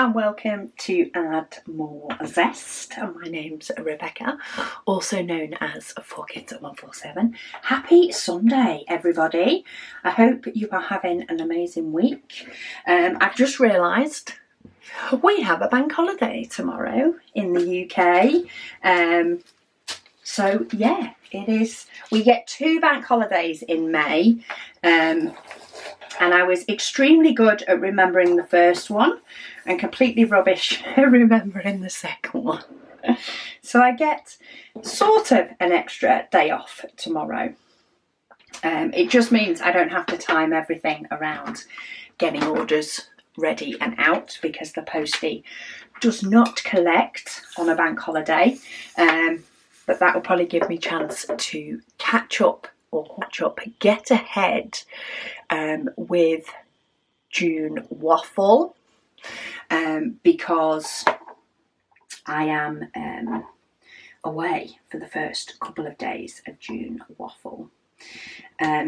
and welcome to Add More Zest. And my name's Rebecca, also known as 4Kids at 147. Happy Sunday, everybody. I hope you are having an amazing week. I've just realised we have a bank holiday tomorrow in the UK. So yeah, it is. We get 2 bank holidays in May. And I was extremely good at remembering the first one and completely rubbish at remembering the second one. So I get sort of an extra day off tomorrow. It just means I don't have to time everything around getting orders ready and out, because the postie does not collect on a bank holiday. But that will probably give me a chance to get ahead with June Waffle, because I am away for the first couple of days of June Waffle.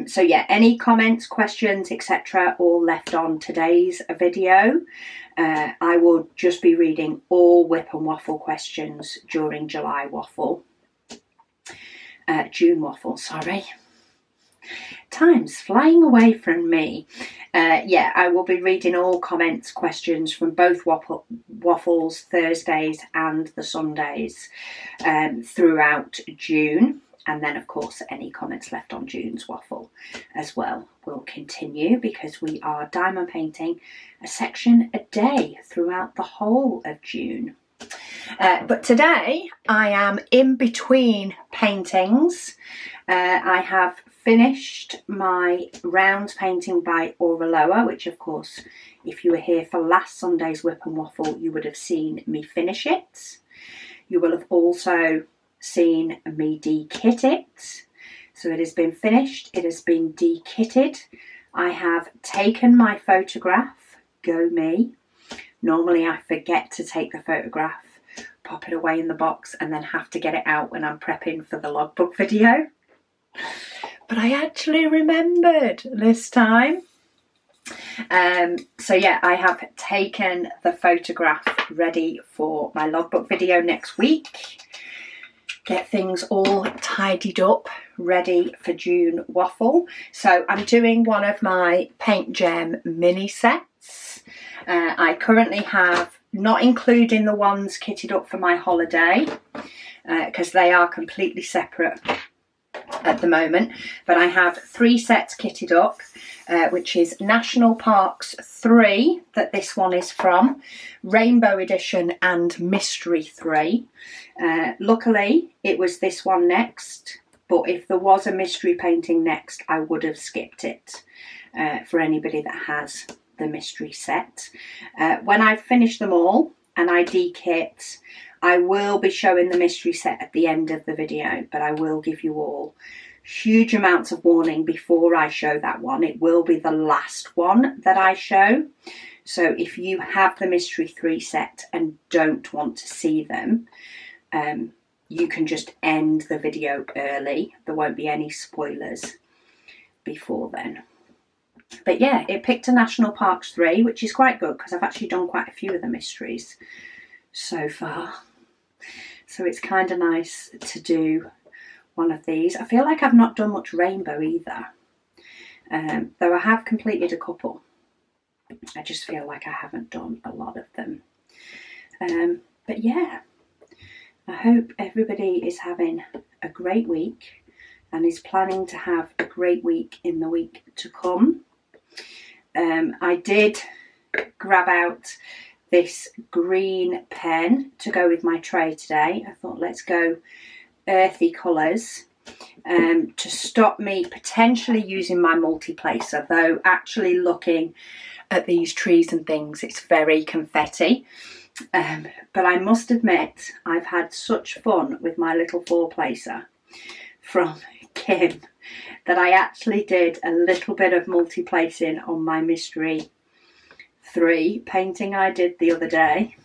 So yeah, any comments, questions, etc. all left on today's video. I will just be reading all WIP and Waffle questions during July Waffle. June Waffle, sorry. Time's flying away from me. Yeah, I will be reading all comments, questions from both Waffles, Thursdays and the Sundays throughout June. And then, of course, any comments left on June's Waffle as well will continue, because we are diamond painting a section a day throughout the whole of June. But today I am in between paintings. I have finished my round painting by Auraloa, which of course, if you were here for last Sunday's WIP and Waffle, you would have seen me finish it. You will have also seen me de-kit it. So it has been finished, it has been de-kitted. I have taken my photograph, go me. Normally I forget to take the photograph, pop it away in the box, and then have to get it out when I'm prepping for the logbook video. But I actually remembered this time. So yeah, I have taken the photograph ready for my logbook video next week. Get things all tidied up, ready for June Waffle. So I'm doing one of my PaintGem mini sets. I currently have, not including the ones kitted up for my holiday, because they are completely separate at the moment, but I have 3 sets kitted up, which is National Parks 3, that this one is from, Rainbow Edition and Mystery 3. Luckily it was this one next, but if there was a mystery painting next, I would have skipped it, for anybody that has the mystery set. When I've finished them all and I de-kit, I will be showing the mystery set at the end of the video, but I will give you all huge amounts of warning before I show that one. It will be the last one that I show. So if you have the mystery 3 set and don't want to see them, you can just end the video early. There won't be any spoilers before then. But yeah, it picked a National Parks 3, which is quite good, because I've actually done quite a few of the mysteries so far. So it's kind of nice to do one of these. I feel like I've not done much rainbow either, though I have completed a couple. I just feel like I haven't done a lot of them. But yeah, I hope everybody is having a great week and is planning to have a great week in the week to come. I did grab out this green pen to go with my tray today. I thought, let's go earthy colours, to stop me potentially using my multi-placer, though actually looking at these trees and things, it's very confetti. But I must admit, I've had such fun with my little 4-placer from Kim that I actually did a little bit of multi-placing on my mystery 3 painting I did the other day.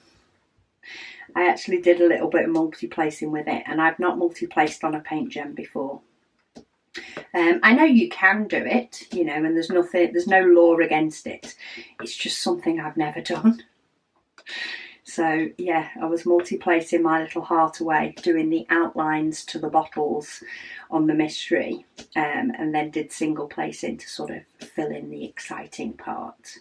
I actually did a little bit of multi-placing with it, and I've not multi-placed on a PaintGem before. I know you can do it, you know, and there's no law against it. It's just something I've never done. So yeah, I was multi-placing my little heart away, doing the outlines to the bottles on the mystery, and then did single placing to sort of fill in the exciting part.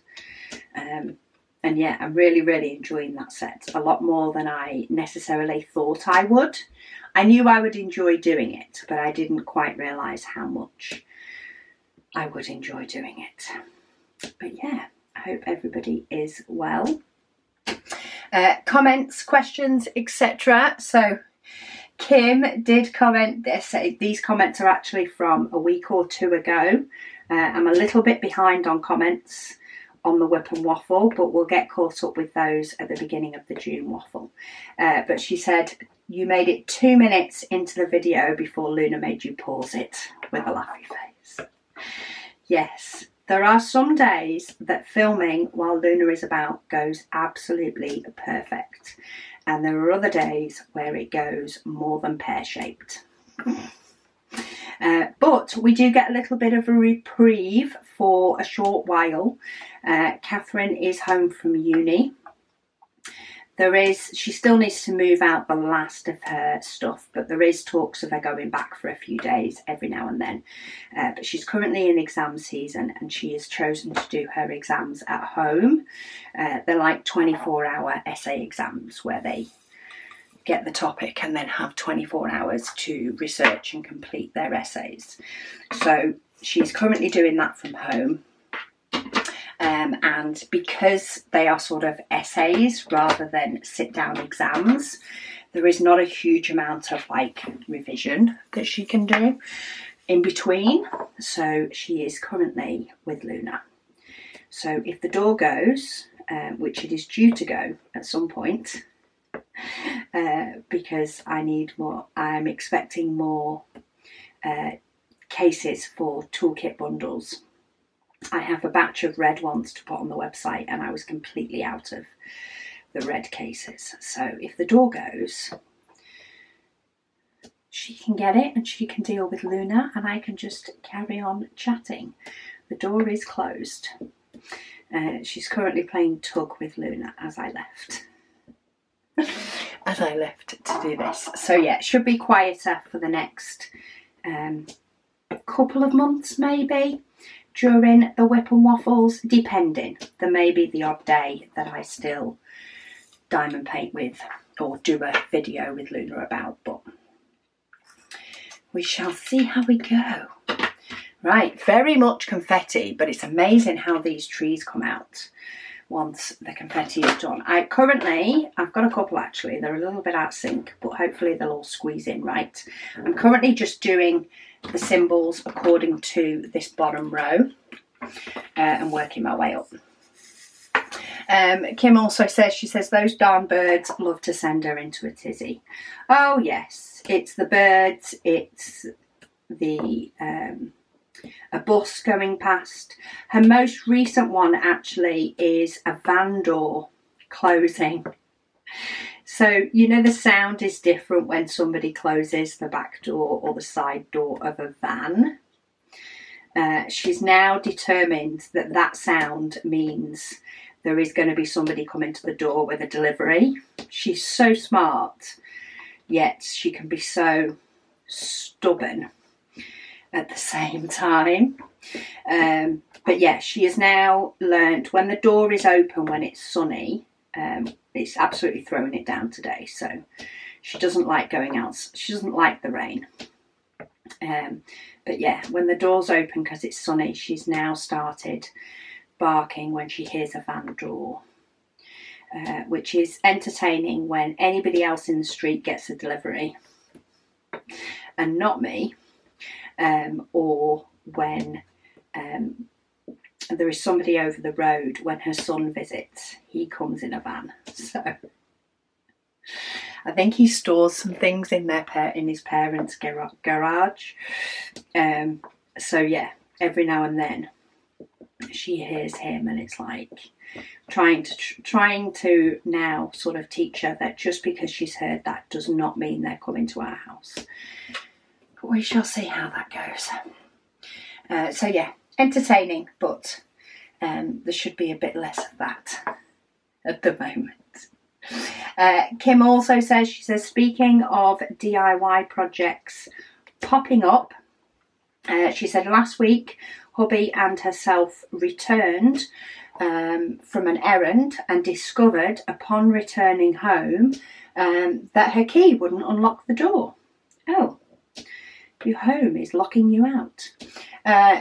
And yeah, I'm really enjoying that set a lot more than I necessarily thought I would. I knew I would enjoy doing it, but I didn't quite realise how much I would enjoy doing it. But yeah, I hope everybody is well. Comments, questions, etc. So Kim did comment this. These comments are actually from a week or two ago. I'm a little bit behind on comments on the WIP and Waffle, but we'll get caught up with those at the beginning of the June Waffle. But she said, you made it 2 minutes into the video before Luna made you pause it with a laughy face. Yes, there are some days that filming while Luna is about goes absolutely perfect. And there are other days where it goes more than pear-shaped. But we do get a little bit of a reprieve for a short while. Catherine is home from uni. She still needs to move out the last of her stuff, but there is talks of her going back for a few days every now and then. But she's currently in exam season and she has chosen to do her exams at home. They're like 24-hour essay exams where they get the topic and then have 24 hours to research and complete their essays. So she's currently doing that from home. And because they are sort of essays rather than sit-down exams, there is not a huge amount of like revision that she can do in between. So she is currently with Luna. So if the door goes, which it is due to go at some point, because I'm expecting more cases for toolkit bundles. I have a batch of red ones to put on the website and I was completely out of the red cases. So if the door goes, she can get it and she can deal with Luna and I can just carry on chatting. The door is closed. She's currently playing tug with Luna as I left. To do this. So yeah, it should be quieter for the next couple of months maybe. During the WIP and Waffles, depending. There may be the odd day that I still diamond paint with or do a video with Luna about, but we shall see how we go. Right, very much confetti, but it's amazing how these trees come out once the confetti is done. I've got a couple actually, they're a little bit out of sync, but hopefully they'll all squeeze in right. I'm currently just doing the symbols according to this bottom row and working my way up. Kim also says, she says, those darn birds love to send her into a tizzy. Oh yes, it's the birds, it's the a bus going past. Her most recent one actually is a van door closing. So, you know, the sound is different when somebody closes the back door or the side door of a van. She's now determined that that sound means there is going to be somebody coming to the door with a delivery. She's so smart, yet she can be so stubborn at the same time. But yeah, she has now learned when the door is open, when it's sunny, it's absolutely throwing it down today. So she doesn't like going out. She doesn't like the rain. But yeah, when the door's open because it's sunny, she's now started barking when she hears a van door, which is entertaining when anybody else in the street gets a delivery and not me, or when there is somebody over the road when her son visits. He comes in a van, so I think he stores some things in his parents' garage. So yeah, every now and then she hears him, and it's like trying to now sort of teach her that just because she's heard that does not mean they're coming to our house. But we shall see how that goes. So yeah, entertaining, but there should be a bit less of that at the moment. Kim also says, she says, speaking of DIY projects popping up, she said last week hubby and herself returned from an errand and discovered upon returning home that her key wouldn't unlock the door. Oh, your home is locking you out.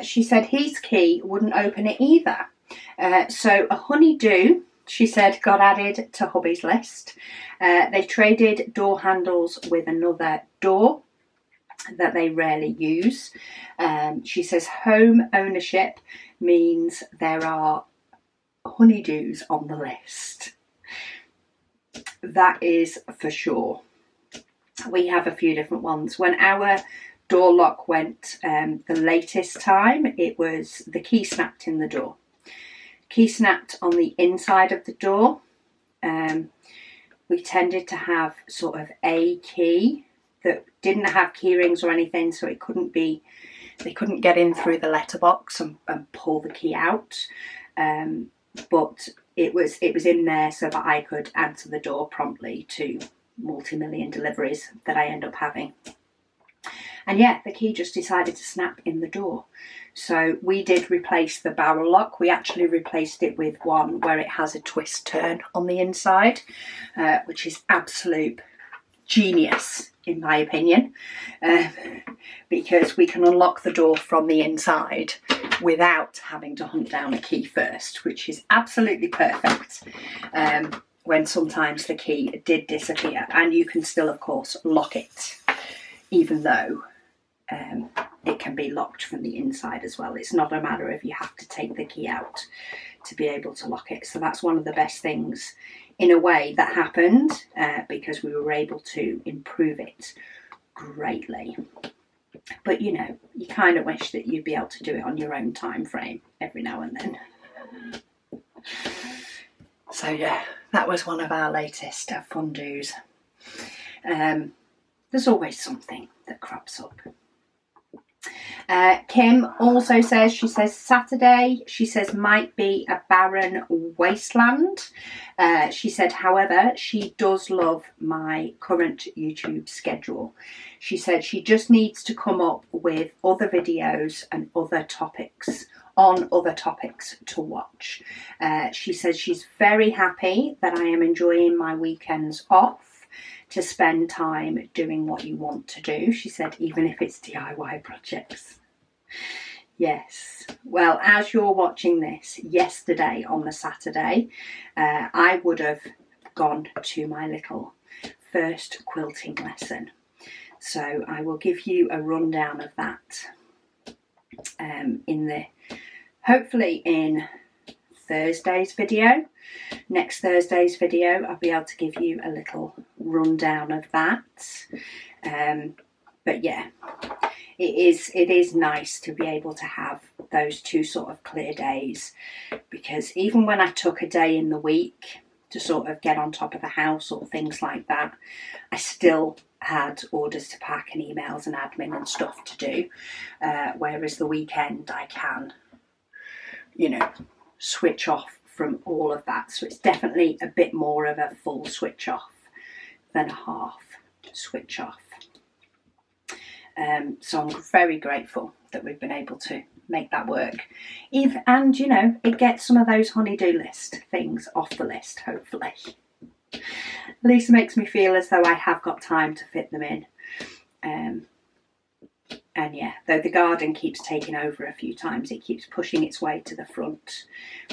She said his key wouldn't open it either. So a honeydew, she said, got added to hubby's list. They traded door handles with another door that they rarely use. She says home ownership means there are honeydews on the list. That is for sure. We have a few different ones. When our door lock went the latest time, it was the key snapped in the door. Key snapped on the inside of the door. We tended to have sort of a key that didn't have key rings or anything, so it couldn't be, they couldn't get in through the letterbox and pull the key out. But it was in there so that I could answer the door promptly to multi-million deliveries that I end up having. And yeah, the key just decided to snap in the door. So we did replace the barrel lock. We actually replaced it with one where it has a twist turn on the inside, which is absolute genius in my opinion, because we can unlock the door from the inside without having to hunt down a key first, which is absolutely perfect. When sometimes the key did disappear, and you can still of course lock it, even though it can be locked from the inside as well. It's not a matter of you have to take the key out to be able to lock it. So that's one of the best things in a way that happened, because we were able to improve it greatly. But you know, you kind of wish that you'd be able to do it on your own time frame every now and then. So yeah, that was one of our latest fun do's. There's always something that crops up. Kim also says, she says Saturday, she says, might be a barren wasteland. She said, however, she does love my current YouTube schedule. She said she just needs to come up with other videos and other topics to watch. She says she's very happy that I am enjoying my weekends off to spend time doing what you want to do. She said, even if it's DIY projects. Yes. Well, as you're watching this, yesterday on the Saturday, I would have gone to my little first quilting lesson. So I will give you a rundown of that hopefully in Thursday's video. Next Thursday's video, I'll be able to give you a little rundown of that. But yeah, it is nice to be able to have those two sort of clear days, because even when I took a day in the week to sort of get on top of the house or things like that, I still had orders to pack and emails and admin and stuff to do, whereas the weekend I can, you know, switch off from all of that. So it's definitely a bit more of a full switch off than a half switch off. So I'm very grateful that we've been able to make that work. And you know, it gets some of those honey-do list things off the list, hopefully. At least it makes me feel as though I have got time to fit them in. And yeah, though the garden keeps taking over a few times, it keeps pushing its way to the front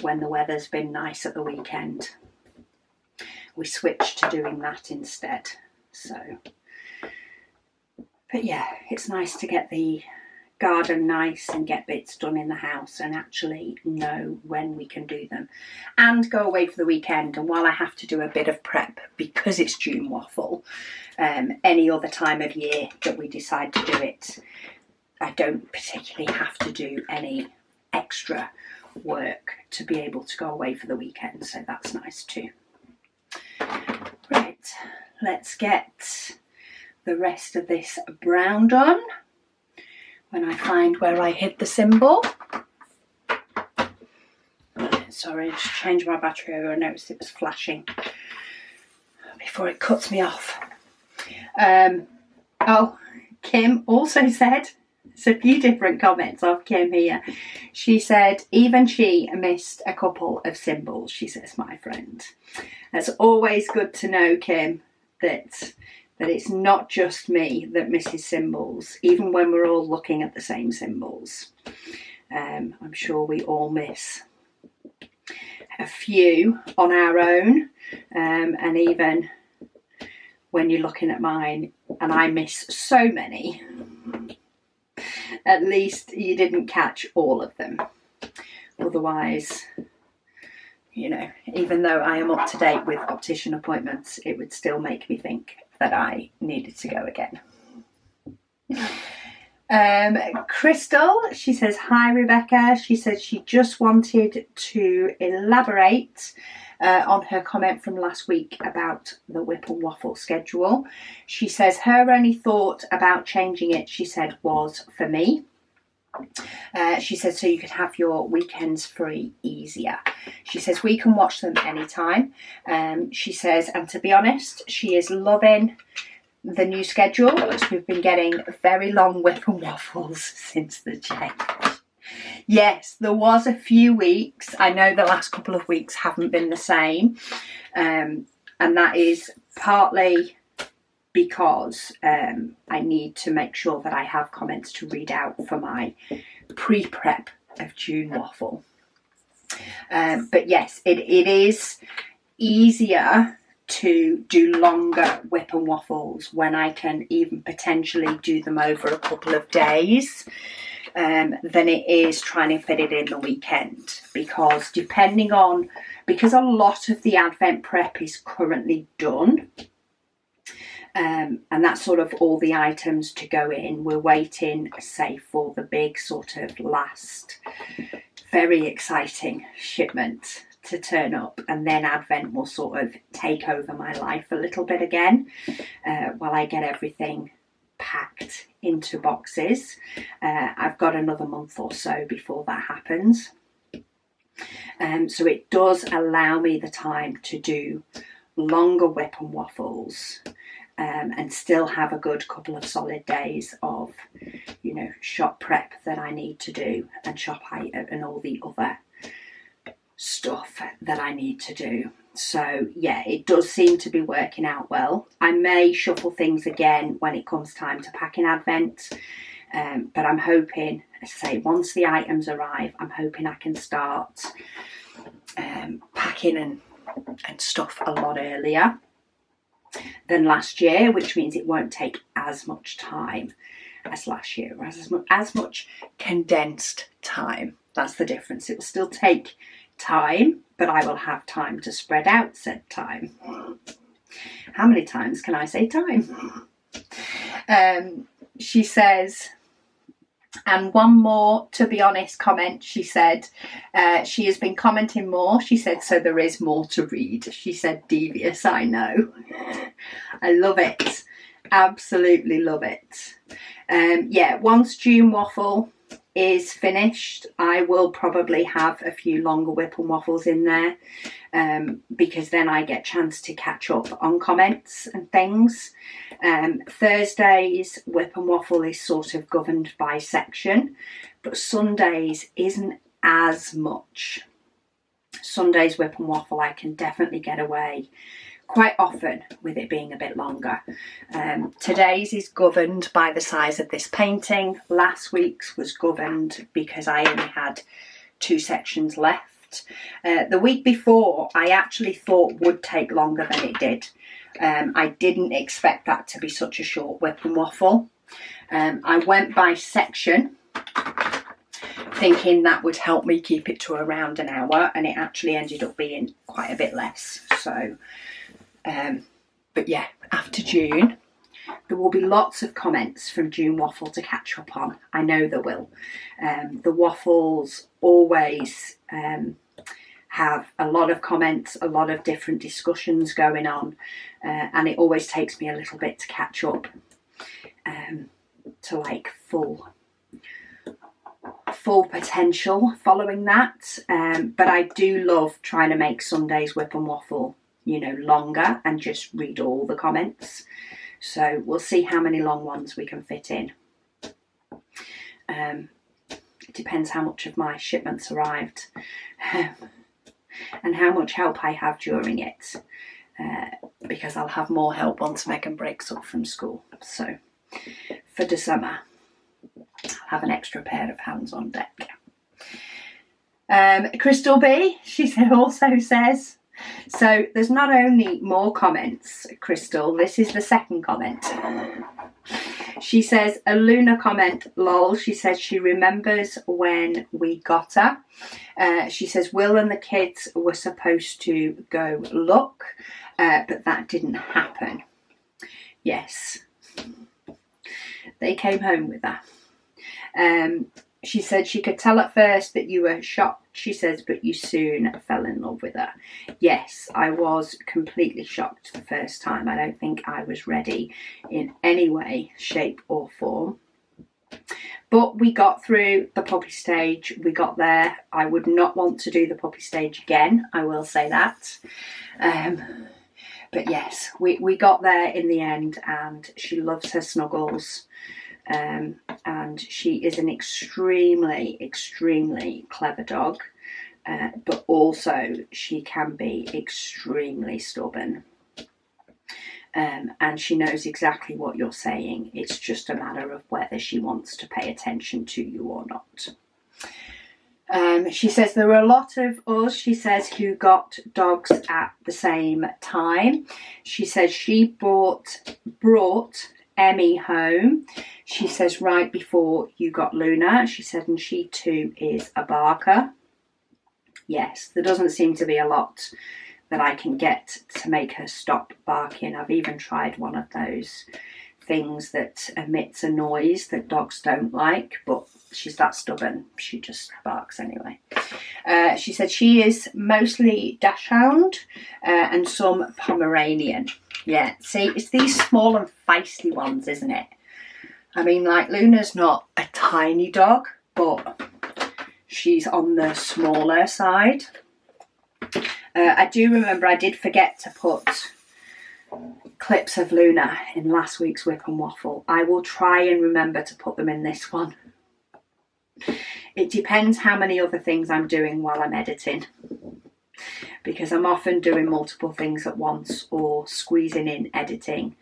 when the weather's been nice at the weekend. We switched to doing that instead. So, but yeah, it's nice to get the garden nice and get bits done in the house and actually know when we can do them and go away for the weekend. And while I have to do a bit of prep because it's June Waffle, any other time of year that we decide to do it, I don't particularly have to do any extra work to be able to go away for the weekend, so that's nice too. Right, let's get the rest of this brown done when I find where I hid the symbol. Sorry, just changed my battery over. I noticed it was flashing. before it cuts me off. Oh, Kim also said, it's a few different comments of Kim here. She said, even she missed a couple of symbols, she says, my friend. It's always good to know, Kim, that it's not just me that misses symbols, even when we're all looking at the same symbols. I'm sure we all miss a few on our own, and even when you're looking at mine and I miss so many, at least you didn't catch all of them. Otherwise, you know, even though I am up to date with optician appointments, it would still make me think that I needed to go again. Crystal, she says, hi Rebecca. She says she just wanted to elaborate on her comment from last week about the WIP and Waffle schedule. She says her only thought about changing it, she said, was for me. She says so you could have your weekends free easier. She says we can watch them anytime. She says, and to be honest, she is loving the new schedule because we've been getting very long WIP and Waffles since the change. Yes, there was a few weeks. I know the last couple of weeks haven't been the same, and that is partly because I need to make sure that I have comments to read out for my pre-prep of June Waffle. But yes, it is easier to do longer WIP and Waffles when I can even potentially do them over a couple of days than it is trying to fit it in the weekend, because because a lot of the Advent prep is currently done, and that's sort of all the items to go in. We're waiting, say, for the big sort of last very exciting shipment to turn up, and then Advent will sort of take over my life a little bit again while I get everything packed into boxes. I've got another month or so before that happens, so it does allow me the time to do longer WIP and Waffles and still have a good couple of solid days of, you know, shop prep that I need to do, and shop item and all the other stuff that I need to do. So yeah, it does seem to be working out well. I may shuffle things again when it comes time to pack in Advent, but I'm hoping, as I say, once the items arrive, I'm hoping I can start packing and stuff a lot earlier than last year, which means it won't take as much time as last year, as much condensed time. That's the difference. It will still take time, but I will have time to spread out said time. How many times can I say time? She says, and one more, to be honest, comment. She said she has been commenting more. She said, so there is more to read. She said, devious, I know. I love it. Absolutely love it. Yeah, once June Waffle is finished, I will probably have a few longer WIP and Waffles in there, because then I get a chance to catch up on comments and things. Thursdays WIP and Waffle is sort of governed by section, but Sundays isn't as much. Sundays WIP and Waffle I can definitely get away quite often with it being a bit longer. Today's is governed by the size of this painting. Last week's was governed because I only had 2 sections left. The week before I actually thought would take longer than it did. I didn't expect that to be such a short WIP and Waffle. I went by section thinking that would help me keep it to around an hour, and it actually ended up being quite a bit less. So but yeah, after June there will be lots of comments from June Waffle to catch up on. I know there will. The waffles always have a lot of comments, a lot of different discussions going on, and it always takes me a little bit to catch up to like full potential following that. But I do love trying to make Sunday's WIP and Waffle you know, longer and just read all the comments. So we'll see how many long ones we can fit in. It depends how much of my shipments arrived and how much help I have during it, because I'll have more help once Megan breaks up from school. So for the summer, I'll have an extra pair of hands on deck. Crystal B, she also says, so there's not only more comments, Crystal, this is the second comment. She says, a Luna comment, lol. She says she remembers when we got her. She says Will and the kids were supposed to go look, but that didn't happen. Yes, they came home with her. She said she could tell at first that you were shocked, she says, but you soon fell in love with her. Yes, I was completely shocked the first time. I don't think I was ready in any way, shape or form. But we got through the puppy stage. We got there. I would not want to do the puppy stage again, I will say that. But yes, we got there in the end, and she loves her snuggles. And she is an extremely, extremely clever dog, but also she can be extremely stubborn, and she knows exactly what you're saying. It's just a matter of whether she wants to pay attention to you or not. She says there were a lot of us, she says, who got dogs at the same time. She says she brought Emmy home, she says, right before you got Luna. She said, and she too is a barker. Yes, there doesn't seem to be a lot that I can get to make her stop barking. I've even tried one of those things that emits a noise that dogs don't like, but she's that stubborn. She just barks anyway. She said she is mostly Dachshund and some Pomeranian. Yeah, see, it's these small and feisty ones, isn't it? I mean, like, Luna's not a tiny dog, but she's on the smaller side. I do remember I did forget to put clips of Luna in last week's WIP and Waffle. I will try and remember to put them in this one. It depends how many other things I'm doing while I'm editing, because I'm often doing multiple things at once or squeezing in editing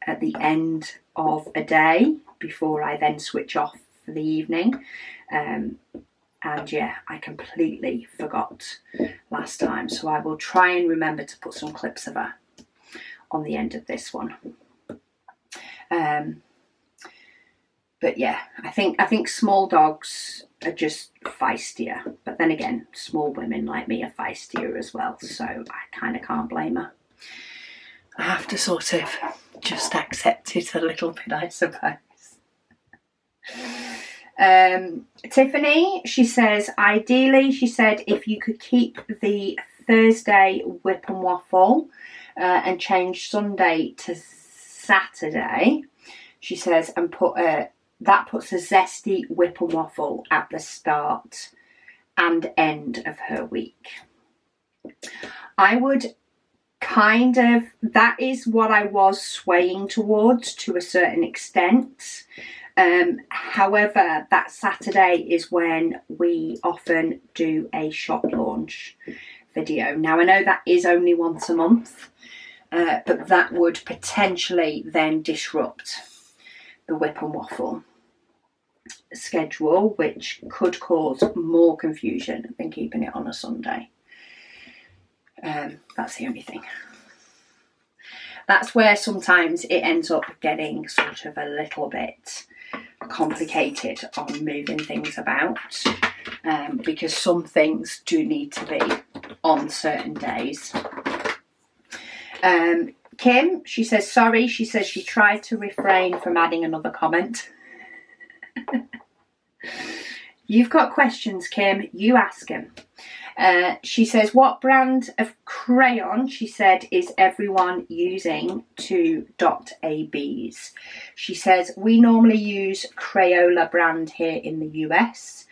at the end of a day before I then switch off for the evening. And yeah, I completely forgot last time, so I will try and remember to put some clips of her on the end of this one. But yeah, I think small dogs are just feistier, but then again, small women like me are feistier as well, so I kind of can't blame her. I have to sort of just accept it a little bit, I suppose. Tiffany, she says, ideally, she said, if you could keep the Thursday WIP and Waffle and change Sunday to Saturday, she says, and that puts a zesty WIP and Waffle at the start and end of her week. I would kind of, that is what I was swaying towards to a certain extent. However, that Saturday is when we often do a shop launch video. Now, I know that is only once a month, but that would potentially then disrupt the WIP and Waffle schedule, which could cause more confusion than keeping it on a Sunday. That's the only thing. That's where sometimes it ends up getting sort of a little bit complicated on moving things about, because some things do need to be on certain days. Kim, she says, sorry, she says she tried to refrain from adding another comment. You've got questions, Kim, you ask them. She says, what brand of crayon, she said, is everyone using to dot ABs? She says, we normally use Crayola brand here in the US.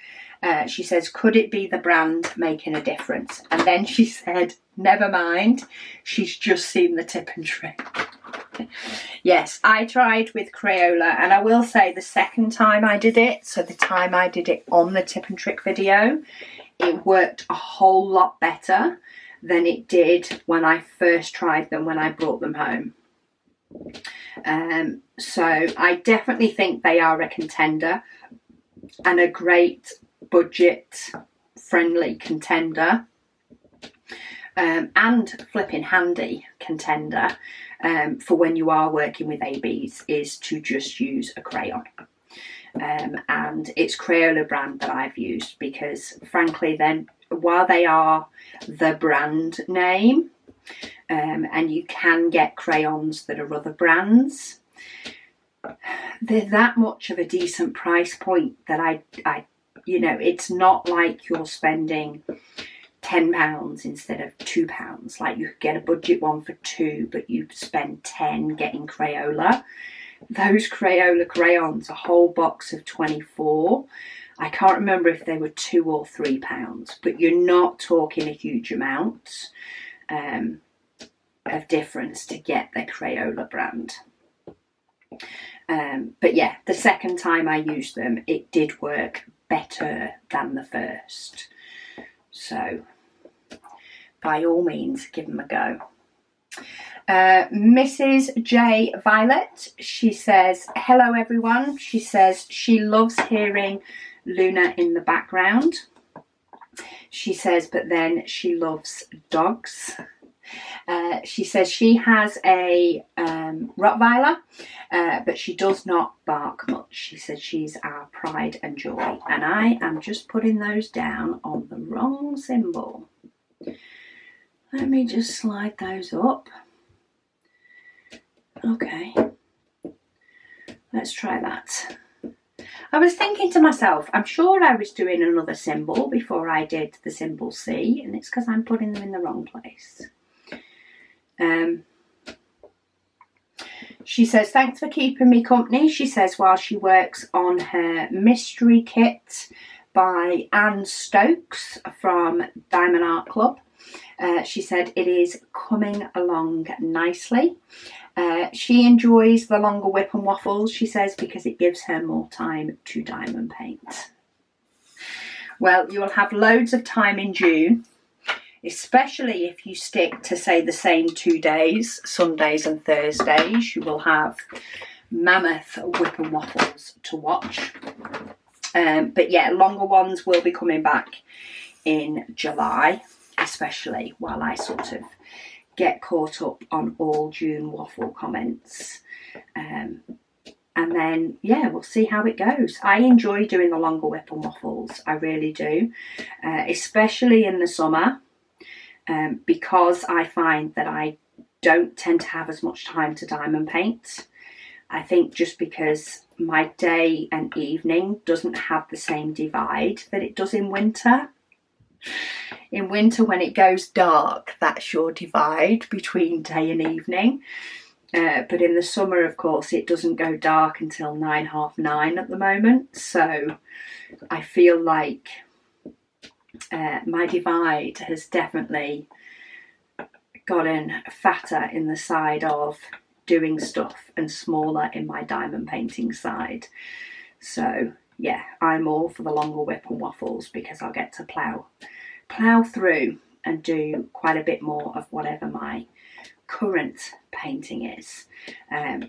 She says, could it be the brand making a difference? And then she said, never mind, she's just seen the tip and trick. Yes, I tried with Crayola, and I will say the second time I did it, so the time I did it on the tip and trick video, it worked a whole lot better than it did when I first tried them, when I brought them home. So I definitely think they are a contender, and a great budget friendly contender, and flipping handy contender for when you are working with ABs, is to just use a crayon. And it's Crayola brand that I've used, because frankly then, while they are the brand name, and you can get crayons that are other brands, they're that much of a decent price point that I you know, it's not like you're spending £10 instead of £2. Like, you could get a budget one for £2, but you spend 10 getting Crayola. Those Crayola crayons, a whole box of 24. I can't remember if they were £2 or £3, but you're not talking a huge amount of difference to get the Crayola brand. But yeah, the second time I used them, it did work better than the first. So by all means, give them a go. Mrs. J. Violet, she says, hello everyone. She says she loves hearing Luna in the background. She says, but then she loves dogs. She says she has a Rottweiler, but she does not bark much. She says she's our pride and joy. And I am just putting those down on the wrong symbol. Let me just slide those up. Okay, let's try that. I was thinking to myself, I'm sure I was doing another symbol before I did the symbol C, and it's because I'm putting them in the wrong place. She says, thanks for keeping me company. She says, while she works on her mystery kit by Anne Stokes from Diamond Art Club. She said it is coming along nicely. She enjoys the longer WIP and waffles, she says, because it gives her more time to diamond paint. Well, you'll have loads of time in June, especially if you stick to, say, the same 2 days, Sundays and Thursdays. You will have mammoth WIP and waffles to watch. But yeah, longer ones will be coming back in July, especially while I sort of get caught up on all June waffle comments. And then, yeah, we'll see how it goes. I enjoy doing the longer WIP and waffles, I really do, especially in the summer, because I find that I don't tend to have as much time to diamond paint. I think just because my day and evening doesn't have the same divide that it does in winter. In winter, when it goes dark, that's your divide between day and evening. But in the summer, of course, it doesn't go dark until 9, half 9 at the moment. So I feel like my divide has definitely gotten fatter in the side of doing stuff and smaller in my diamond painting side. So yeah, I'm all for the longer WIP and waffles because I'll get to plough through and do quite a bit more of whatever my current painting is,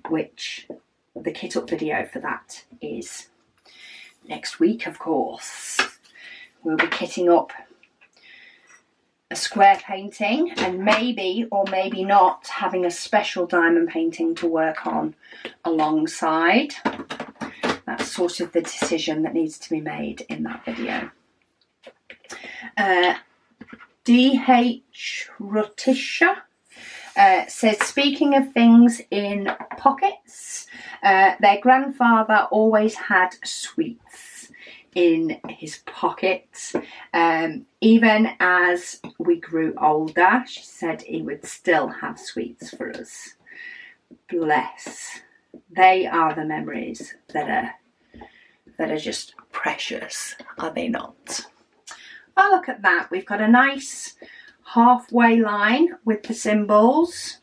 which the kit up video for that is next week, of course. We'll be kitting up a square painting and maybe or maybe not having a special diamond painting to work on alongside. That's sort of the decision that needs to be made in that video. D.H. Rutisha says, speaking of things in pockets, their grandfather always had sweets in his pockets. Even as we grew older, she said he would still have sweets for us. Bless. They are the memories that are that are just precious, are they not? Oh, look at that. We've got a nice halfway line with the symbols,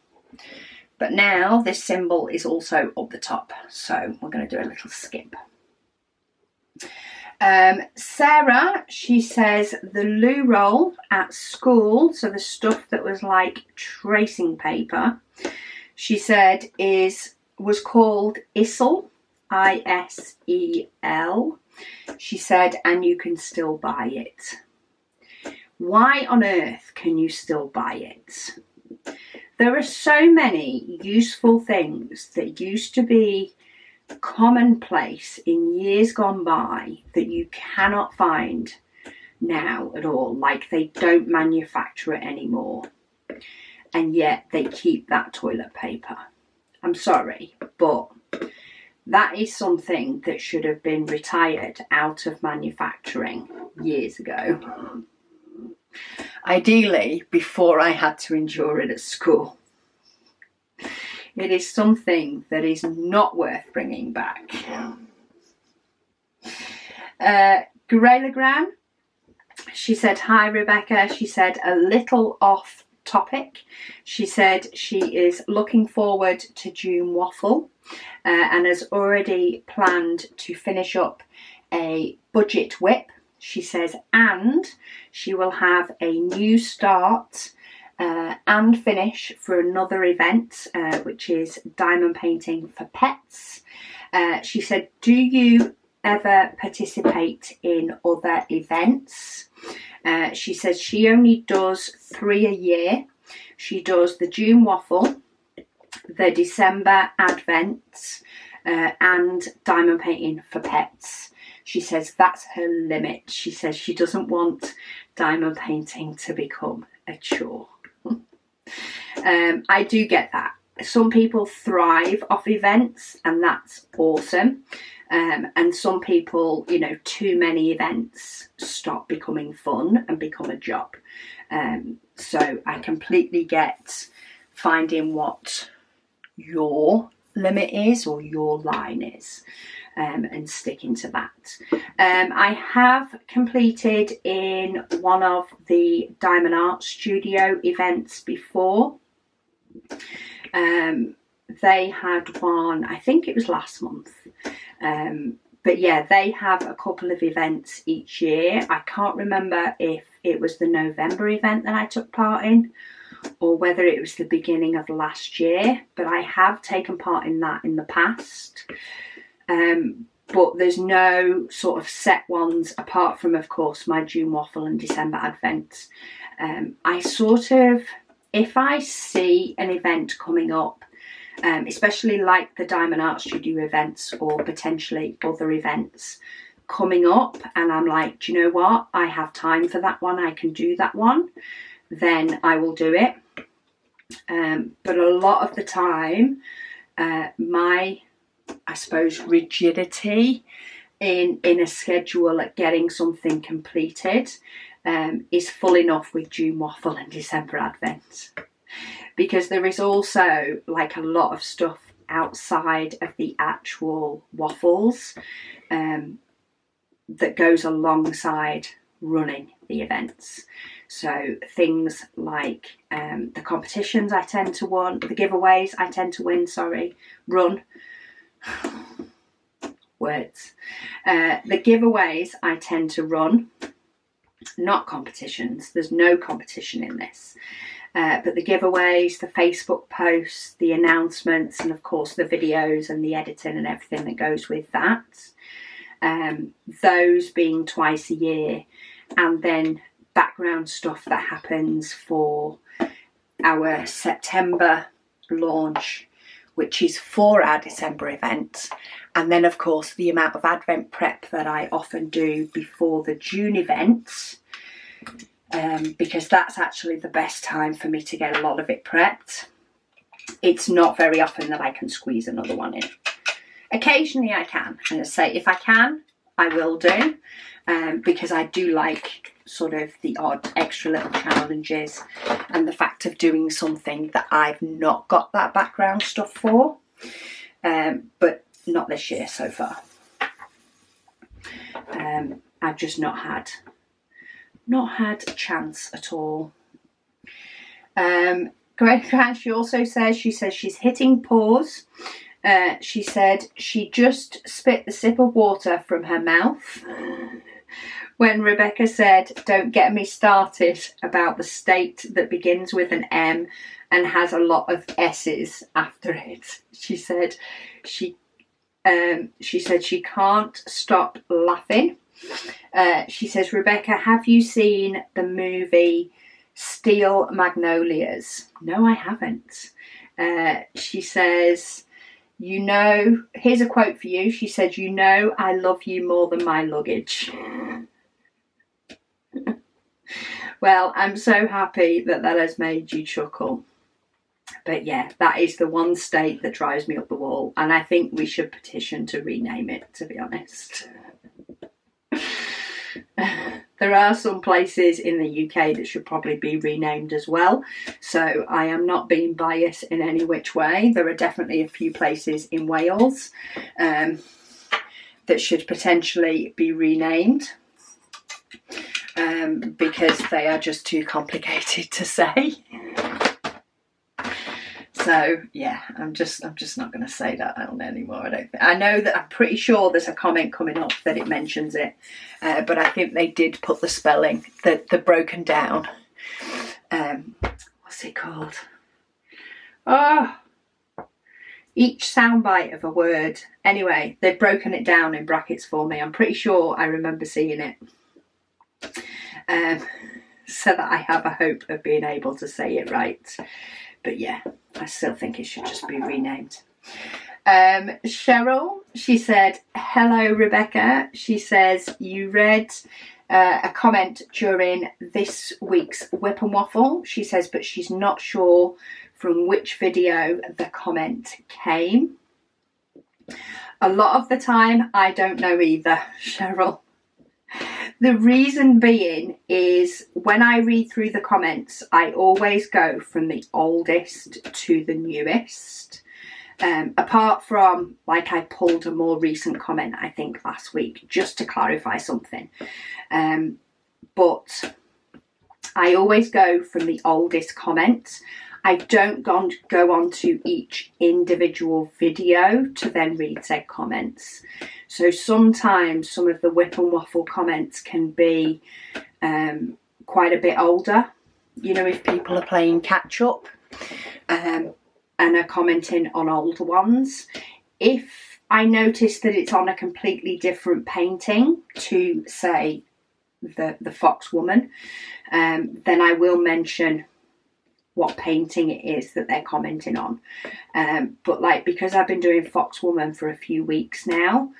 but now this symbol is also up the top, so we're going to do a little skip. Sarah, she says the loo roll at school, so the stuff that was like tracing paper, she said was called ISEL, ISEL. She said, and you can still buy it. Why on earth can you still buy it? There are so many useful things that used to be commonplace in years gone by that you cannot find now at all. Like, they don't manufacture it anymore, and yet they keep that toilet paper. I'm sorry, but that is something that should have been retired out of manufacturing years ago. Ideally, before I had to endure it at school. It is something that is not worth bringing back. Greylegran, she said, hi Rebecca. She said, a little off topic. She said she is looking forward to June Waffle and has already planned to finish up a budget WIP. She says, and she will have a new start and finish for another event, which is diamond painting for pets. She said, do you ever participate in other events? She says she only does 3 a year. She does the June Waffle, the December Advents, and diamond painting for pets. She says that's her limit. She says she doesn't want diamond painting to become a chore. I do get that. Some people thrive off events, and that's awesome. And some people, you know, too many events stop becoming fun and become a job. So I completely get finding what your limit is or your line is, and sticking to that. I have completed in one of the Diamond Art Studio events before. They had one, I think it was last month. But yeah, they have a couple of events each year. I can't remember if it was the November event that I took part in or whether it was the beginning of last year, but I have taken part in that in the past. But there's no sort of set ones apart from, of course, my June Waffle and December Advent. I sort of, if I see an event coming up, especially like the Diamond Art Studio events or potentially other events coming up, and I'm like, do you know what? I have time for that one. I can do that one. Then I will do it. But a lot of the time, my, I suppose, rigidity in a schedule at getting something completed is full enough with June Waffle and December Advent. Because there is also like a lot of stuff outside of the actual waffles that goes alongside running the events. So things like the competitions I tend to win, the giveaways I tend to win, run. Words. The giveaways I tend to run, not competitions. There's no competition in this. But the giveaways, the Facebook posts, the announcements, and of course the videos and the editing and everything that goes with that. Those being twice a year, and then background stuff that happens for our September launch, which is for our December event. And then of course the amount of Advent prep that I often do before the June events. Because that's actually the best time for me to get a lot of it prepped. It's not very often that I can squeeze another one in. Occasionally I can, and I say if I can, I will do, because I do like sort of the odd extra little challenges and the fact of doing something that I've not got that background stuff for, but not this year so far. I've just not had a chance at all. She also says, she's hitting pause. She said she just spit the sip of water from her mouth when Rebecca said, "Don't get me started about the state that begins with an M and has a lot of S's after it." She said she can't stop laughing. She says, "Rebecca, have you seen the movie Steel Magnolias?" No, I haven't. She says, here's a quote for you. She said, "I love you more than my luggage." Well, I'm so happy that has made you chuckle. But yeah, that is the one state that drives me up the wall. And I think we should petition to rename it, to be honest. There are some places in the UK that should probably be renamed as well. So I am not being biased in any which way. There are definitely a few places in Wales that should potentially be renamed. Because they are just too complicated to say. So yeah, I'm just not going to say that on anymore. I know that I'm pretty sure there's a comment coming up that it mentions it, but I think they did put the spelling, the broken down. What's it called? Oh, each soundbite of a word. Anyway, they've broken it down in brackets for me. I'm pretty sure I remember seeing it. So that I have a hope of being able to say it right. But yeah, I still think it should just be renamed. Cheryl, she said, "Hello, Rebecca." She says, "You read a comment during this week's WIP and Waffle." She says, but she's not sure from which video the comment came. A lot of the time, I don't know either, Cheryl. The reason being is when I read through the comments, I always go from the oldest to the newest. Apart from, like, I pulled a more recent comment, I think last week, just to clarify something. But I always go from the oldest comment. I don't go on to each individual video to then read said comments. So sometimes some of the WIP and Waffle comments can be quite a bit older. You know, if people are playing catch up and are commenting on older ones. If I notice that it's on a completely different painting to, say, the Fox Woman, then I will mention what painting it is that they're commenting on. But like, because I've been doing Fox Woman for a few weeks now,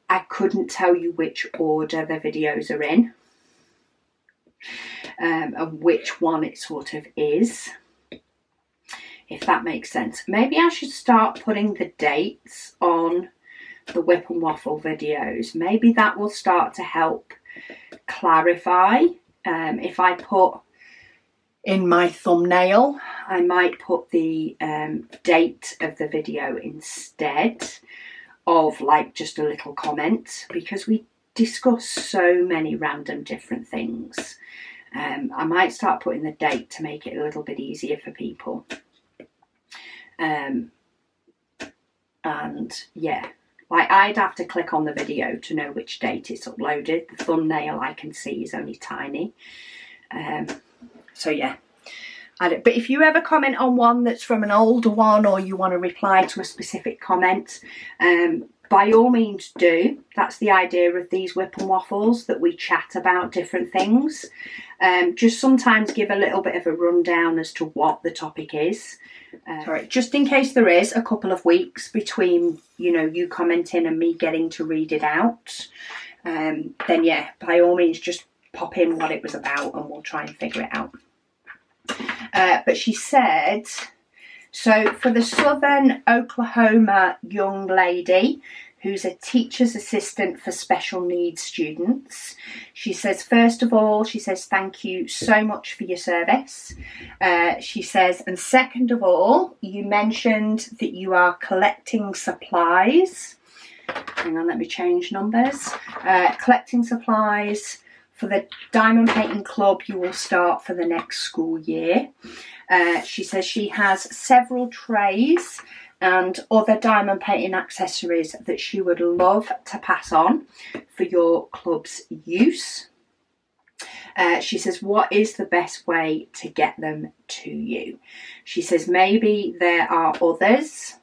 I couldn't tell you which order the videos are in, and which one it sort of is, if that makes sense. Maybe I should start putting the dates on the WIP and Waffle videos. Maybe that will start to help clarify. If I put in my thumbnail, I might put the date of the video instead of like just a little comment, because we discuss so many random different things. I might start putting the date to make it a little bit easier for people. And yeah, like I'd have to click on the video to know which date it's uploaded. The thumbnail I can see is only tiny. So yeah, but if you ever comment on one that's from an older one, or you want to reply to a specific comment, by all means do. That's the idea of these WIP and Waffles, that we chat about different things. Just sometimes give a little bit of a rundown as to what the topic is. Sorry, just in case there is a couple of weeks between, you know, you commenting and me getting to read it out, then yeah, by all means just pop in what it was about and we'll try and figure it out. But she said, so for the Southern Oklahoma young lady who's a teacher's assistant for special needs students, she says, first of all, she says, thank you so much for your service. She says, and second of all, you mentioned that you are collecting supplies. hang on, let me change numbers. Collecting supplies for the Diamond Painting Club you will start for the next school year. She says she has several trays and other diamond painting accessories that she would love to pass on for your club's use. She says, what is the best way to get them to you? She says maybe there are others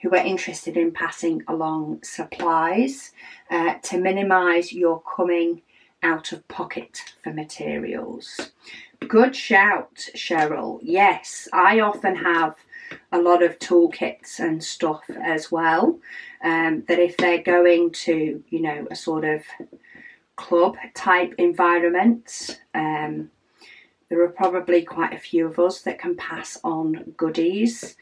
who are interested in passing along supplies to minimise your coming out of pocket for materials. Good shout, Cheryl. Yes, I often have a lot of toolkits and stuff as well, that if they're going to, you know, a sort of club type environment, there are probably quite a few of us that can pass on goodies.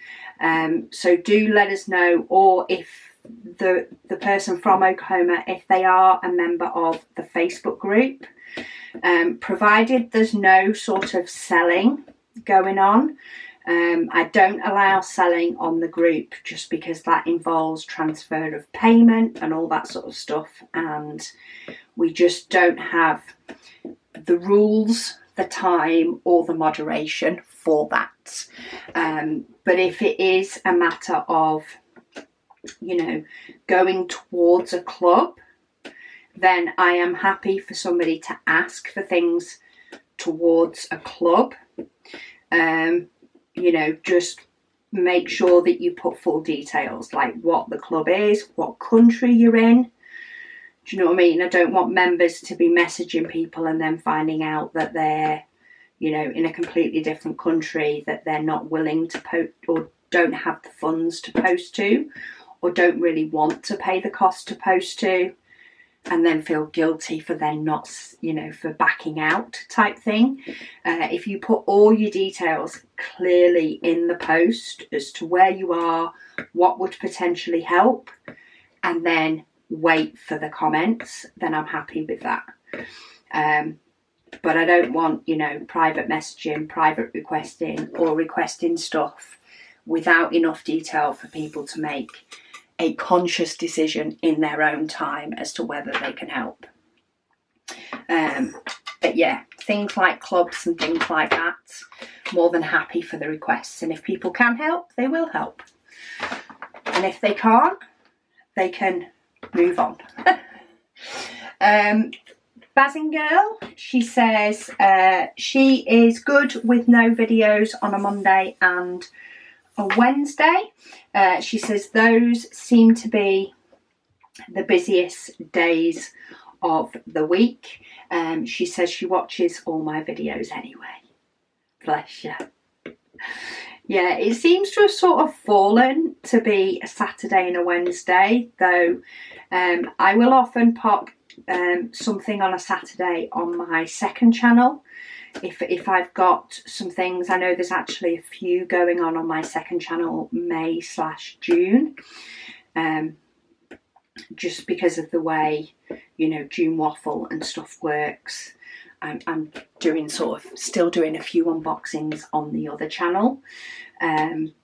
So do let us know, or if the person from Oklahoma, if they are a member of the Facebook group, provided there's no sort of selling going on. I don't allow selling on the group just because that involves transfer of payment and all that sort of stuff, and we just don't have the rules, the time or the moderation for that. But if it is a matter of, you know, going towards a club, then I am happy for somebody to ask for things towards a club. You know, just make sure that you put full details, like what the club is, what country you're in. Do you know what I mean? I don't want members to be messaging people and then finding out that they're, you know, in a completely different country that they're not willing to post, or don't have the funds to post to, or don't really want to pay the cost to post to, and then feel guilty for then not, you know, for backing out type thing. If you put all your details clearly in the post as to where you are, what would potentially help, and then wait for the comments, then I'm happy with that. But I don't want, you know, private messaging, private requesting, or requesting stuff without enough detail for people to make a conscious decision in their own time as to whether they can help. But yeah, things like clubs and things like that, more than happy for the requests. And if people can help, they will help. And if they can't, they can move on. Bazin Girl, she says she is good with no videos on a Monday and a Wednesday. She says those seem to be the busiest days of the week. She says she watches all my videos anyway. Bless you. Yeah, it seems to have sort of fallen to be a Saturday and a Wednesday, though I will often pop something on a Saturday on my second channel. If I've got some things, I know there's actually a few going on my second channel, May/June, just because of the way, you know, June Waffle and stuff works. I'm doing still doing a few unboxings on the other channel. And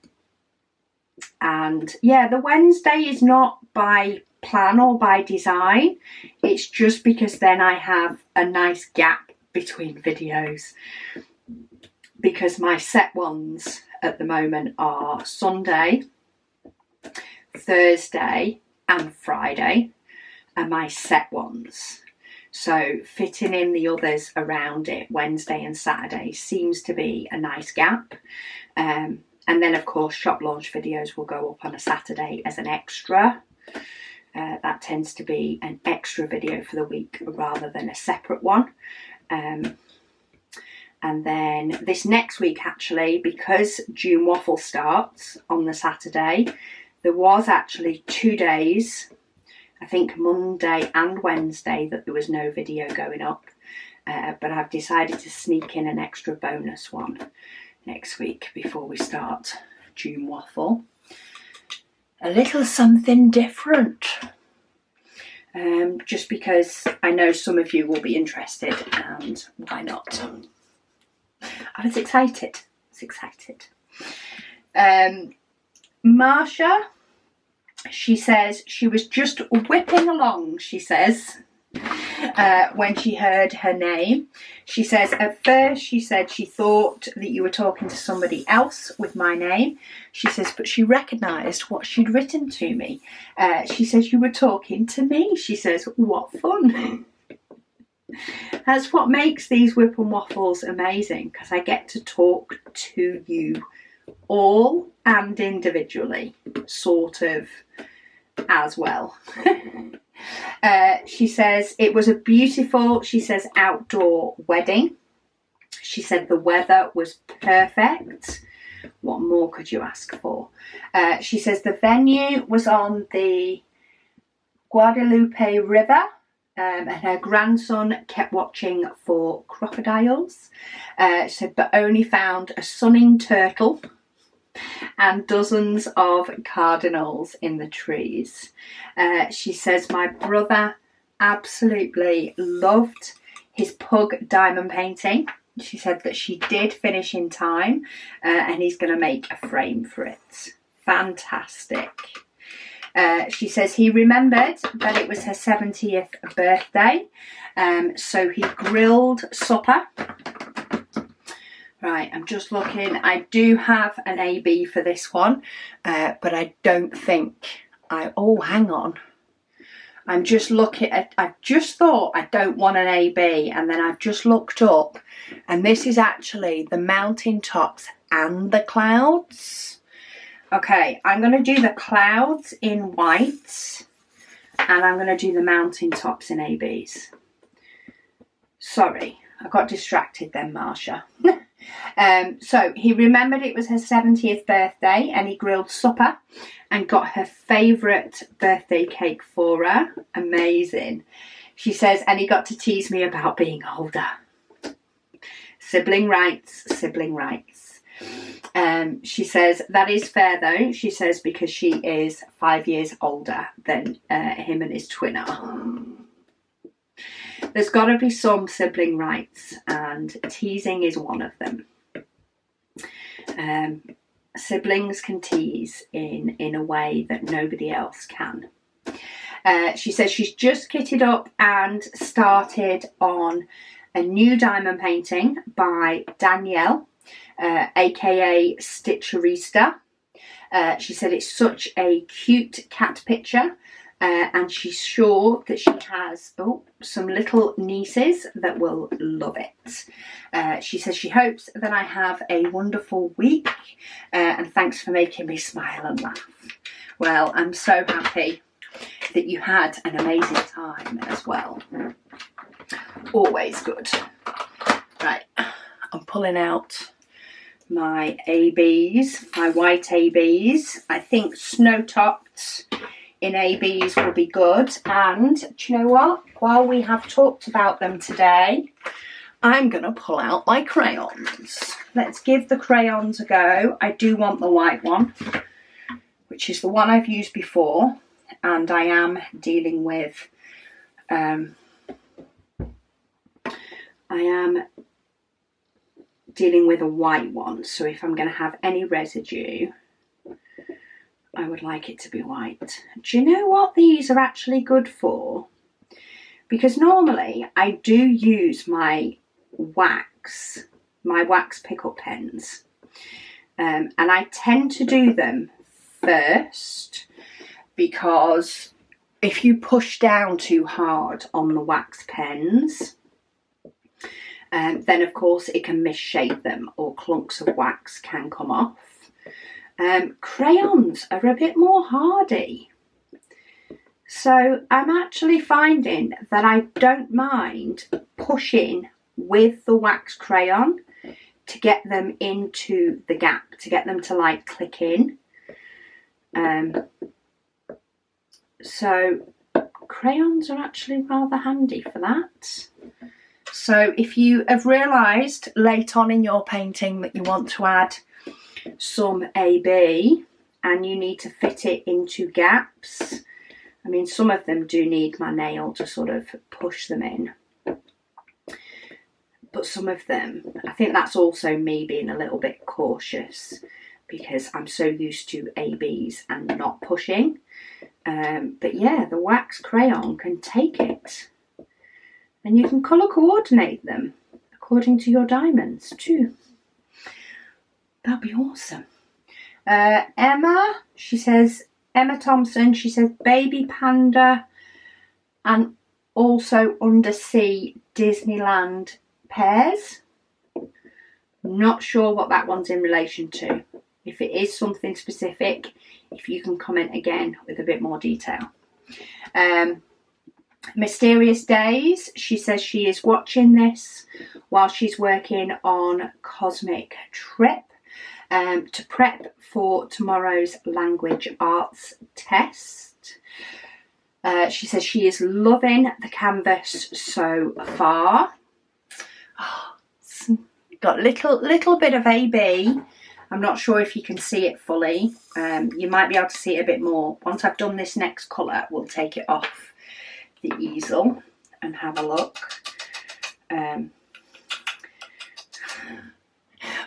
yeah, the Wednesday is not by plan or by design. It's just because then I have a nice gap between videos, because my set ones at the moment are Sunday, Thursday and Friday are my set ones. So fitting in the others around it, Wednesday and Saturday, seems to be a nice gap. And then of course shop launch videos will go up on a Saturday as an extra. That tends to be an extra video for the week rather than a separate one. And then this next week, actually, because June Waffle starts on the Saturday, there was actually 2 days, I think Monday and Wednesday, that there was no video going up. But I've decided to sneak in an extra bonus one next week before we start June Waffle. A little something different. Just because I know some of you will be interested, and why not? I was excited. Marsha She says she was just whipping along, she says, when she heard her name. She says at first she said she thought that you were talking to somebody else with my name. She says, but she recognised what she'd written to me. She says you were talking to me. She says, what fun. That's what makes these WIP and Waffles amazing, because I get to talk to you all and individually, sort of, as well. She says it was a beautiful, she says, outdoor wedding. She said the weather was perfect. What more could you ask for? She says the venue was on the Guadalupe River, and her grandson kept watching for crocodiles. She said, but only found a sunning turtle and dozens of cardinals in the trees. She says my brother absolutely loved his pug diamond painting. She said that she did finish in time, and he's going to make a frame for it. Fantastic. She says he remembered that it was her 70th birthday, so he grilled supper. Right, I'm just looking. I do have an AB for this one, but I don't think oh, hang on. I'm just looking at, I just thought I don't want an AB, and then I've just looked up, and this is actually the mountain tops and the clouds. Okay, I'm going to do the clouds in white, and I'm going to do the mountain tops in ABs. Sorry, I got distracted then, Marsha. So he remembered it was her 70th birthday, and he grilled supper and got her favourite birthday cake for her. Amazing. She says, and he got to tease me about being older. Sibling rights, sibling rights. She says, that is fair though, she says, because she is 5 years older than him and his twin are. There's got to be some sibling rights, and teasing is one of them. Siblings can tease in a way that nobody else can. She says she's just kitted up and started on a new diamond painting by Danielle, aka Stitcherista. She said it's such a cute cat picture, and she's sure that she has some little nieces that will love it. She says she hopes that I have a wonderful week, and thanks for making me smile and laugh. Well, I'm so happy that you had an amazing time as well. Always good. Right, I'm pulling out my ABs, my white ABs. I think snow-topped in ABs will be good. And do you know what? While we have talked about them today, I'm going to pull out my crayons. Let's give the crayons a go. I do want the white one, which is the one I've used before, and I am dealing with a white one, so if I'm going to have any residue, I would like it to be white. Do you know what these are actually good for? Because normally I do use my wax pick-up pens, and I tend to do them first, because if you push down too hard on the wax pens, then of course it can misshape them, or clunks of wax can come off. Crayons are a bit more hardy, so I'm actually finding that I don't mind pushing with the wax crayon to get them into the gap, to get them to like click in. So crayons are actually rather handy for that. So if you have realised late on in your painting that you want to add some AB and you need to fit it into gaps, I mean, some of them do need my nail to sort of push them in, but some of them, I think that's also me being a little bit cautious, because I'm so used to ABs and not pushing. But yeah, the wax crayon can take it, and you can colour coordinate them according to your diamonds too. That'd be awesome. Emma, she says, Emma Thompson, she says baby panda and also undersea Disneyland pears. Not sure what that one's in relation to. If it is something specific, if you can comment again with a bit more detail. Mysterious Days, she says she is watching this while she's working on Cosmic Trip to prep for tomorrow's language arts test. She says she is loving the canvas so far. Oh, got little bit of AB. I'm not sure if you can see it fully. You might be able to see it a bit more. Once I've done this next colour, we'll take it off the easel and have a look.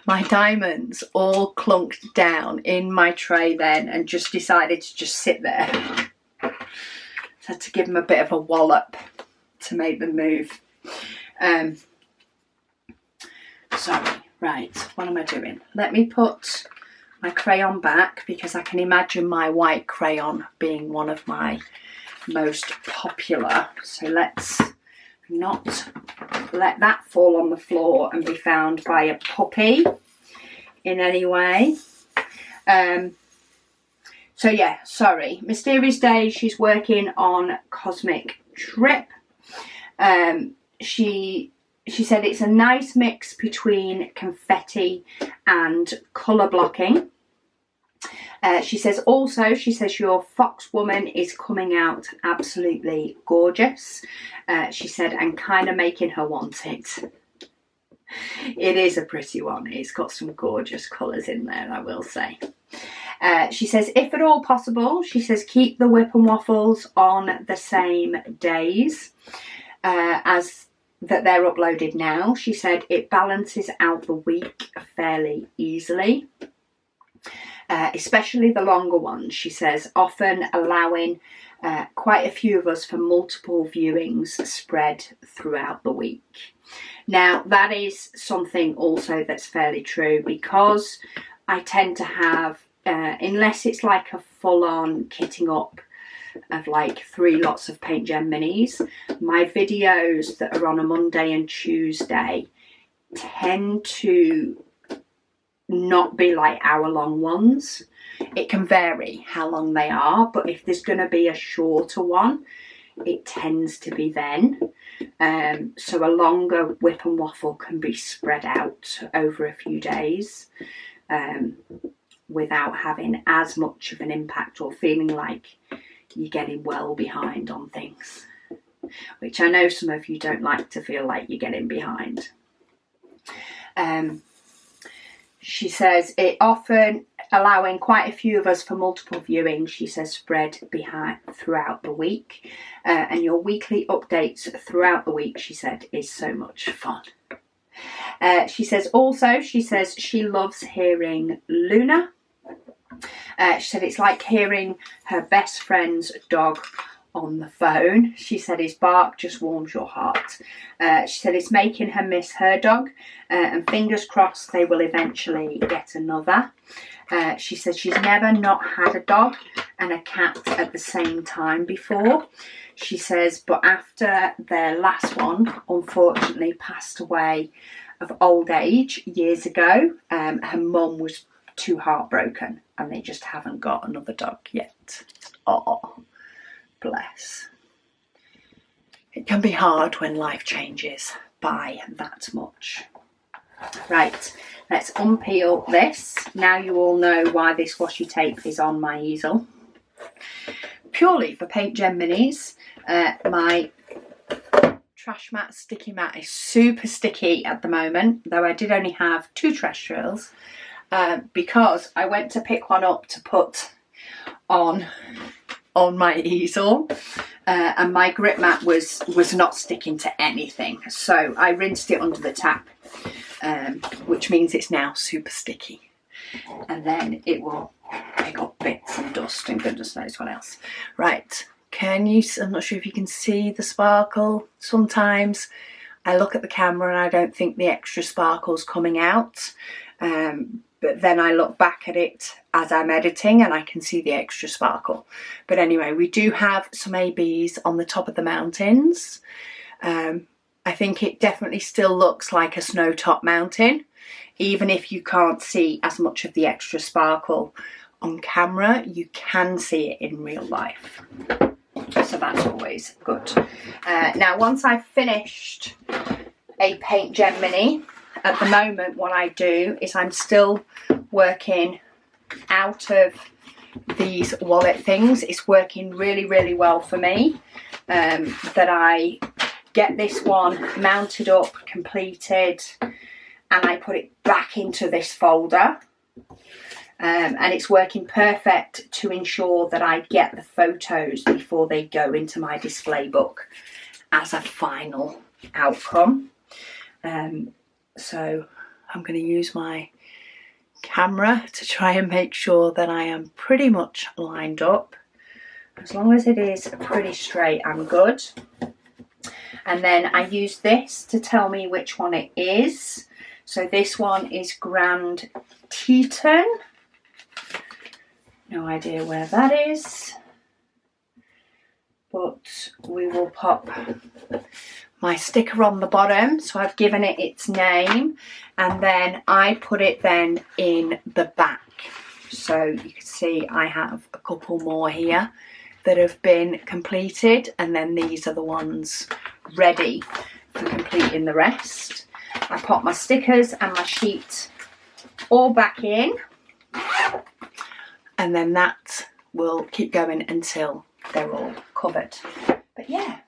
My diamonds all clunked down in my tray then and just decided to just sit there. So I had to give them a bit of a wallop to make them move. Sorry, right, what am I doing? Let me put my crayon back because I can imagine my white crayon being one of my most popular. So let's not let that fall on the floor and be found by a puppy in any way. So yeah, sorry. Mysterious Days, she's working on Cosmic Trip. She said it's a nice mix between confetti and colour blocking. She says your fox woman is coming out absolutely gorgeous. She said, and kind of making her want it. It is a pretty one. It's got some gorgeous colours in there, I will say. She says, if at all possible, she says, keep the WIP and waffles on the same days as that they're uploaded now. She said it balances out the week fairly easily. Especially the longer ones, she says, often allowing quite a few of us for multiple viewings spread throughout the week. Now, that is something also that's fairly true because I tend to have, unless it's like a full-on kitting up of like 3 lots of PaintGem minis, my videos that are on a Monday and Tuesday tend to not be like hour-long ones. It can vary how long they are, but if there's going to be a shorter one, it tends to be then. So a longer WIP and waffle can be spread out over a few days without having as much of an impact or feeling like you're getting well behind on things, which I know some of you don't like to feel like you're getting behind. She says it often allowing quite a few of us for multiple viewings, she says, spread behind throughout the week. And your weekly updates throughout the week, she said, is so much fun. She says also, she says she loves hearing Luna. She said it's like hearing her best friend's dog on the phone. She said his bark just warms your heart. She said it's making her miss her dog, and fingers crossed they will eventually get another. She said she's never not had a dog and a cat at the same time before. She says, but after their last one unfortunately passed away of old age years ago, her mum was too heartbroken and they just haven't got another dog yet. Oh, bless. It can be hard when life changes by that much. Right, let's unpeel this. Now you all know why this washi tape is on my easel. Purely for PaintGem minis. My trash mat, sticky mat is super sticky at the moment, though I did only have 2 trash trails because I went to pick one up to put on my easel and my grip mat was not sticking to anything, so I rinsed it under the tap, which means it's now super sticky, and then it will I got bits and dust and goodness knows what else. Right, can you, I'm not sure if you can see the sparkle. Sometimes I look at the camera and I don't think the extra sparkle's coming out. But then I look back at it as I'm editing and I can see the extra sparkle. But anyway, we do have some ABs on the top of the mountains. I think it definitely still looks like a snow top mountain, even if you can't see as much of the extra sparkle on camera. You can see it in real life. So that's always good. Now, once I've finished a PaintGem Mini, at the moment what I do is I'm still working out of these wallet things. It's working really, really well for me, that I get this one mounted up, completed, and I put it back into this folder. And it's working perfect to ensure that I get the photos before they go into my display book as a final outcome. So I'm going to use my camera to try and make sure that I am pretty much lined up. As long as it is pretty straight, I'm good. And then I use this to tell me which one it is. So this one is Grand Teton. No idea where that is, but we will pop my sticker on the bottom. So I've given it its name, and then I put it then in the back. So you can see I have a couple more here that have been completed, and then these are the ones ready for completing the rest. I pop my stickers and my sheet all back in, and then that will keep going until they're all covered. But yeah,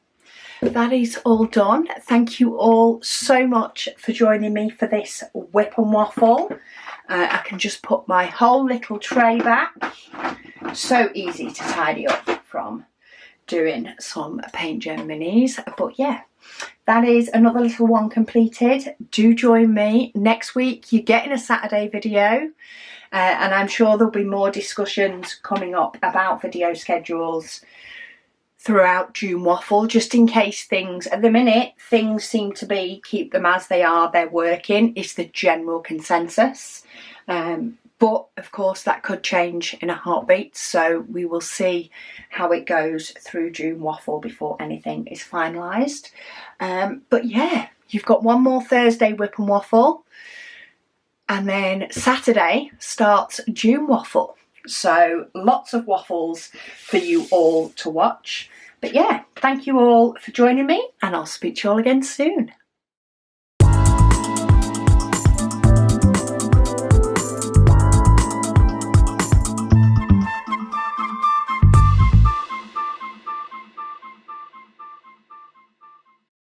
that is all done. Thank you all so much for joining me for this whip and waffle. I can just put my whole little tray back. So easy to tidy up from doing some PaintGem minis. But yeah, that is another little one completed. Do join me next week. You're getting a Saturday video. And I'm sure there'll be more discussions coming up about video schedules throughout June Waffle, just in case things, at the minute, things seem to be, keep them as they are, they're working. It's the general consensus. But of course that could change in a heartbeat. So we will see how it goes through June Waffle before anything is finalised. But yeah, you've got one more Thursday whip and waffle. And then Saturday starts June Waffle. So lots of waffles for you all to watch. But yeah, thank you all for joining me, and I'll speak to you all again soon.